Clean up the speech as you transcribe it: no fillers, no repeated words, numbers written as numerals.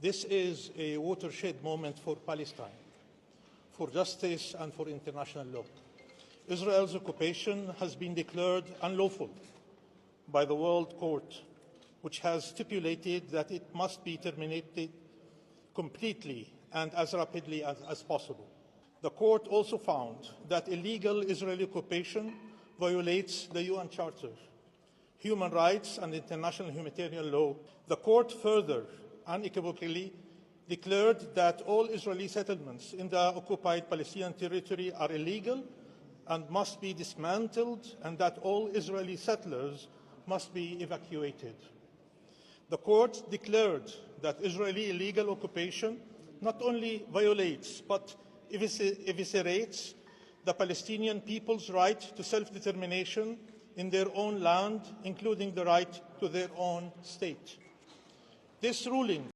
This is a watershed moment for Palestine, for justice and for international law. Israel's occupation has been declared unlawful by the World Court, which has stipulated that it must be terminated completely and as rapidly as possible. The court also found that illegal Israeli occupation violates the UN Charter, human rights and international humanitarian law. The court further unequivocally declared that all Israeli settlements in the occupied Palestinian territory are illegal and must be dismantled, and that all Israeli settlers must be evacuated. The court declared that Israeli illegal occupation not only violates but eviscerates the Palestinian people's right to self-determination in their own land, including the right to their own state. This ruling